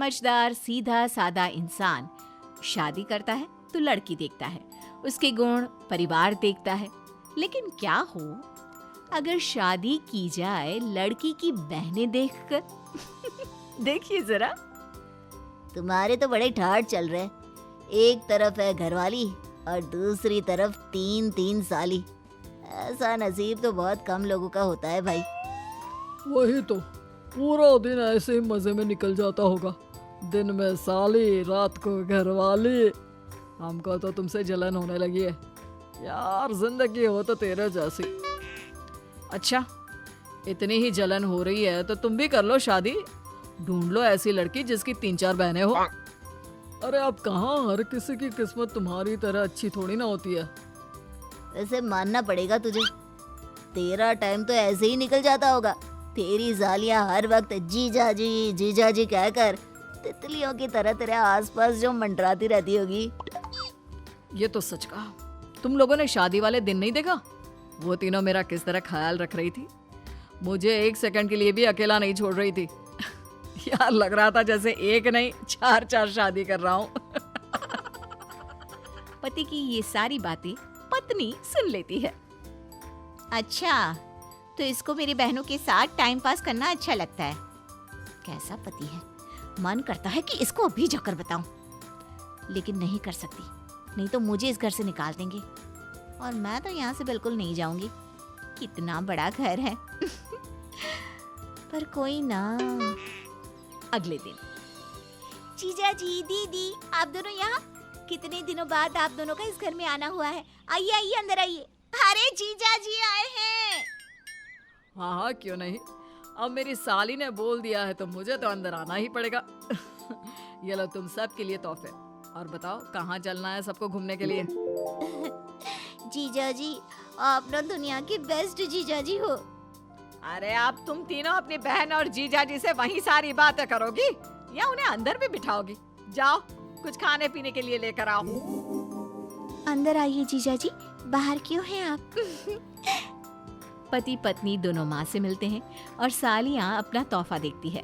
समझदार सीधा साधा इंसान शादी करता है तो लड़की देखता है, उसके गुण परिवार देखता है। लेकिन क्या हो अगर शादी की जाए लड़की की बहनें देखकर? देखिए जरा। तुम्हारे तो बड़े ठाठ चल रहे। एक तरफ है घरवाली और दूसरी तरफ 3 साली। ऐसा नसीब तो बहुत कम लोगों का होता है भाई। वही तो, पूरा दिन ऐसे ही मजे में निकल जाता होगा। दिन में साली, रात को घरवाली। हमको तो तुमसे जलन होने लगी है यार। जिंदगी हो तो तेरे जैसी। अच्छा, इतनी ही जलन हो रही है तो तुम भी कर लो शादी। ढूंढ लो ऐसी लड़की जिसकी 3-4 बहनें हो। अरे अब कहाँ हर किसी की किस्मत तुम्हारी तरह अच्छी थोड़ी ना होती है। वैसे मानना पड़ेगा तुझे, तेरा टाइम तो ऐसे ही निकल जाता होगा। तेरी सालियां हर वक्त जीजा जी कहकर तितलियों की तरह तेरे आसपास जो मंडराती रहती होगी। ये तो सच कहा। तुम लोगों ने शादी वाले दिन नहीं देखा? वो तीनों मेरा किस तरह ख्याल रख रही थी। मुझे 1 सेकंड के लिए भी अकेला नहीं छोड़ रही थी। यार लग रहा था जैसे 1 नहीं 4 शादी कर रहा हूँ। पति की ये सारी बातें पत्नी सुन लेती है। अच्छा, तो इसको मेरी बहनों के साथ टाइम पास करना अच्छा लगता है। कैसा पति है, मन करता है कि इसको अभी जाकर बताऊं, लेकिन नहीं कर सकती, नहीं तो मुझे इस घर से निकाल देंगे और मैं तो यहाँ से बिल्कुल नहीं जाऊंगी। कितना बड़ा घर है। पर कोई ना। अगले दिन, जीजा जी, दीदी, आप दोनों यहाँ? कितने दिनों बाद आप दोनों का इस घर में आना हुआ है। आइए आइए, अंदर आइए। अरे जीजा जी आए हैं। हाँ हाँ, क्यों नहीं। अब मेरी साली ने बोल दिया है तो मुझे तो अंदर आना ही पड़ेगा। ये लो तुम सब के लिए तोहफे। और बताओ कहाँ चलना है सबको घूमने के लिए? जीजा जी, आप ना दुनिया की बेस्ट जीजा जी हो। अरे आप तुम तीनों अपनी बहन और जीजा जी से वहीं सारी बातें करोगी या उन्हें अंदर भी बिठाओगी? जाओ कुछ खाने पीने के लिए लेकर आओ। अंदर आइए जीजा जी, बाहर क्यों हैं आप? पति पत्नी दोनों माँ से मिलते हैं और सालियाँ अपना तोहफा देखती है।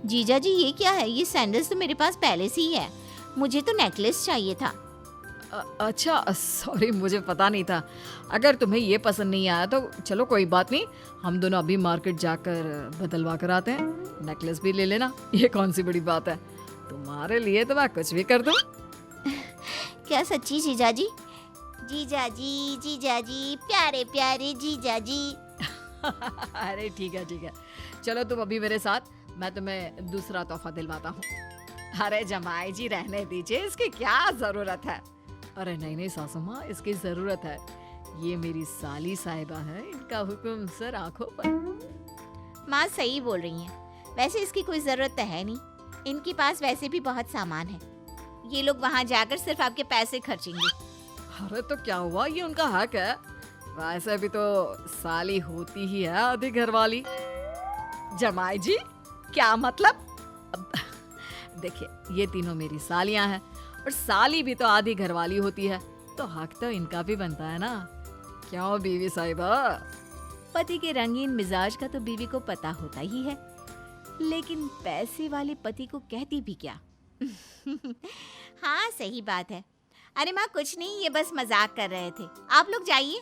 जीजा जी ये क्या है? ये सैंडल्स तो मेरे पास पहले से ही है, मुझे तो नेकलेस चाहिए था। अच्छा सॉरी, मुझे पता नहीं था। अगर तुम्हें ये पसंद नहीं आया तो चलो कोई बात नहीं, हम दोनों अभी मार्केट जाकर बदलवा कर आते हैं। नेकलेस भी ले लेना, ये कौन सी बड़ी बात है। तुम्हारे लिए तो मैं कुछ भी कर दूं। क्या सच्ची जीजा जी? जीजा जी, प्यारे प्यारे जीजा जी। अरे ठीक है, चलो तुम अभी मेरे साथ, मैं तुम्हें दूसरा तोहफा दिलवाता हूँ। अरे जमाई जी रहने दीजिए, इसकी क्या जरूरत है। अरे नहीं सासू माँ, इसकी जरूरत है। ये मेरी साली साहिबा है, इनका हुक्म सर आंखों पर। माँ सही बोल रही हैं। वैसे इसकी कोई जरूरत तो है नहीं, इनके पास वैसे भी बहुत सामान है। ये लोग वहाँ जाकर सिर्फ आपके पैसे खर्चेंगे। अरे तो क्या हुआ, ये उनका हक है। वैसे भी तो साली होती ही है आधी घरवाली। जमाई जी क्या मतलब? देखिए ये तीनों मेरी सालियां हैं और साली भी तो आधी घरवाली होती है, तो हक तो इनका भी बनता है ना। क्यों बीवी साहिबा? पति के रंगीन मिजाज का तो बीवी को पता होता ही है, लेकिन पैसे वाले पति को कहती भी क्या। हाँ सही बात है। अरे माँ कुछ नहीं, ये बस मजाक कर रहे थे, आप लोग जाइए।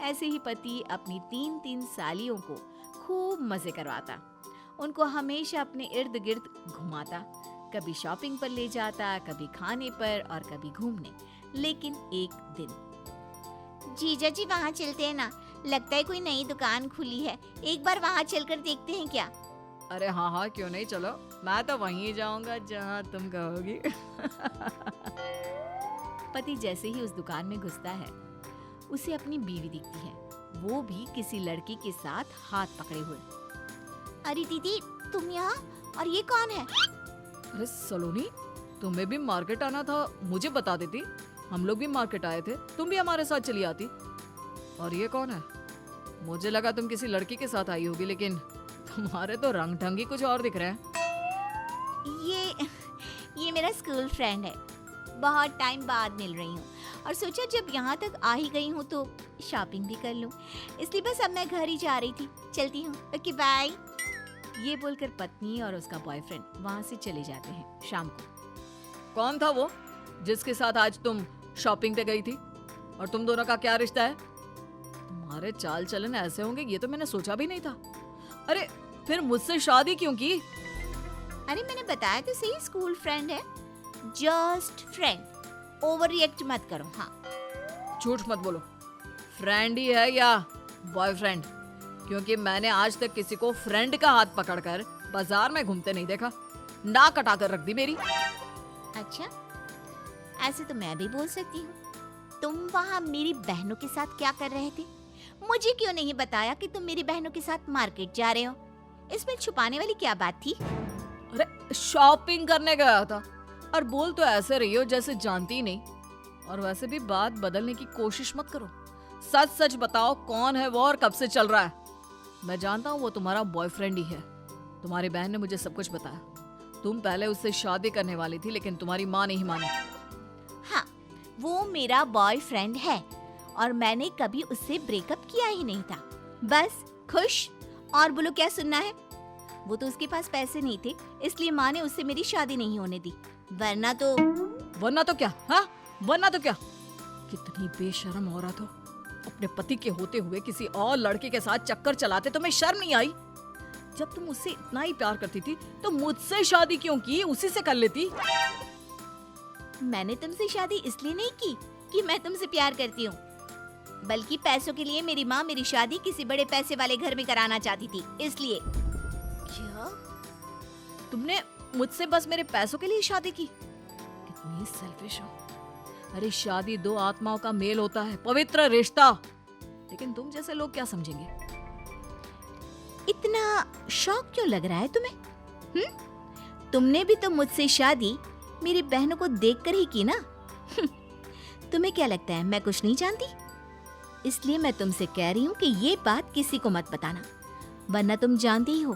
ऐसे ही पति अपनी 3 सालियों को खूब मजे करवाता, उनको हमेशा अपने इर्द गिर्द घुमाता, कभी शॉपिंग पर ले जाता, कभी खाने पर और कभी घूमने। लेकिन एक दिन, जीजा जी वहाँ चलते हैं ना, लगता है कोई नई दुकान खुली है, एक बार वहाँ चलकर देखते हैं क्या? अरे हाँ क्यों नहीं, चलो मैं तो वहीं जाऊंगा जहाँ तुम कहोगी। पति जैसे ही उस दुकान में घुसता है, उसे अपनी बीवी दिखती है, वो भी किसी लड़की के साथ हाथ पकड़े हुए। अरे दीदी तुम यहाँ, और ये कौन है? अरे सलोनी, तुम्हें भी मार्केट आना था, मुझे बता देती, हम लोग भी मार्केट आए थे, तुम भी हमारे साथ चली आती। और ये कौन है? मुझे लगा तुम किसी लड़की के साथ आई होगी, लेकिन तुम्हारे तो रंग ढंग ही कुछ और दिख रहे हैं। ये मेरा स्कूल फ्रेंड है, बहुत टाइम बाद मिल रही हूँ और सोचा जब यहाँ तक आ ही गई हूँ तो शॉपिंग भी कर लूँ, इसलिए बस अब मैं घर ही जा रही थी, चलती हूँ। Okay bye. ये बोलकर पत्नी और उसका बॉयफ्रेंड वहां से चले जाते हैं। शाम को कौन था वो जिसके साथ आज तुम शॉपिंग पे गई थी? और तुम दोनों का क्या रिश्ता है? तुम्हारे चाल चलन ऐसे होंगे ये तो मैंने सोचा भी नहीं था। अरे फिर मुझसे शादी क्यों की? अरे मैंने बताया तो सही, स्कूल फ्रेंड है, जस्ट फ्रेंड, ओवर रिएक्ट मत करो। हाँ झूठ मत बोलो, फ्रेंड ही है या बॉयफ्रेंड? क्योंकि मैंने आज तक किसी को फ्रेंड का हाथ पकड़कर बाजार में घूमते नहीं देखा। नाक कटा कर रख दी मेरी। अच्छा, ऐसे तो मैं भी बोल सकती हूँ। तुम वहाँ मेरी बहनों के साथ क्या कर रहे थे? मुझे क्यों नहीं बताया कि तुम मेरी बहनों के साथ मार्केट जा रहे हो? इसमें छुपाने वाली क्या बात थी? अरे शॉपिंग करने गया था। और बोल तो ऐसे रही हो जैसे जानती ही नहीं। और वैसे भी बात बदलने की कोशिश मत करो। सच सच बताओ, कौन है वो और कब से चल रहा है? मैं जानता हूँ वो तुम्हारा बॉयफ्रेंड ही है। तुम्हारी बहन ने मुझे सब कुछ बताया। तुम पहले उससे शादी करने वाली थी लेकिन तुम्हारी माँ नहीं मानी। हाँ, वो मेरा बॉयफ्रेंड है और मैंने कभी उससे ब्रेकअप किया ही नहीं था। बस खुश। और बोलो क्या सुनना है? वो तो उसके पास पैसे नहीं थे, इसलिए माँ ने उससे मेरी शादी नहीं होने दी। वरना तो क्या? हाँ, वरना तो क्या? कितनी बेशर्म औरत हो। अपने पति के होते हुए किसी और लड़के के साथ चक्कर चलाते तुम्हें शर्म नहीं आई? जब तुम उससे इतना ही प्यार करती थी तो मुझसे शादी क्यों की? उसी से कर लेती। मैंने तुमसे शादी इसलिए नहीं की कि मैं तुमसे प्यार करती हूँ, बल्कि पैसों के लिए मेरी माँ मेरी शादी किसी बड़े पैसे वाले घर में कराना चाहती थी, इसलिए। क्या? तुमने मुझसे बस मेरे पैसों के लिए शादी की? कितनी सेल्फिश हो। अरे शादी दो आत्माओं का मेल होता है, पवित्र रिश्ता। लेकिन तुम जैसे लोग क्या समझेंगे? इतना शौक क्यों लग रहा है तुम्हें? तुमने भी तो मुझसे शादी मेरी बहनों को देखकर ही की ना। तुम्हें क्या लगता है मैं कुछ नहीं जानती? इसलिए मैं तुमसे कह रही हूँ कि ये बात किसी को मत बताना, वरना तुम जानती ही हो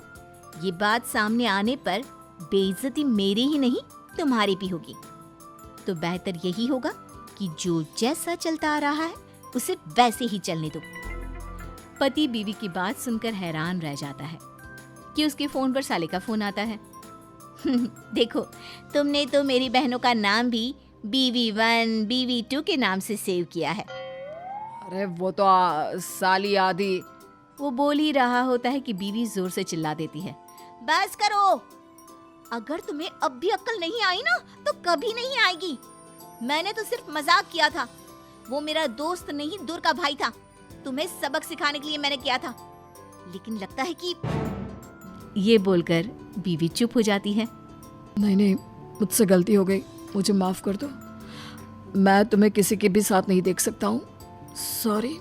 ये बात सामने आने पर बेइज्जती मेरी ही नहीं तुम्हारी भी होगी। तो बेहतर यही होगा कि जो जैसा चलता आ रहा है उसे वैसे ही चलने दो। पति बीवी की बात सुनकर हैरान रह जाता है कि उसके फोन पर साले का फोन आता है। देखो, तुमने तो मेरी बहनों का नाम भी BV1 BV2 के नाम से सेव किया है। अरे वो तो साली आदि। वो बोल ही रहा होता है कि बीवी जोर से चिल्ला देती है, बस करो। अगर तुम्हें अब भी अक्ल नहीं आई ना तो कभी नहीं आएगी। मैंने तो सिर्फ मजाक किया था। वो मेरा दोस्त नहीं, दूर का भाई था। तुम्हें सबक सिखाने के लिए मैंने किया था। लेकिन लगता है कि ये बोलकर बीवी चुप हो जाती है। नहीं, मुझसे गलती हो गई, मुझे माफ कर दो। मैं तुम्हें किसी के भी साथ नहीं देख सकता हूँ। सॉरी।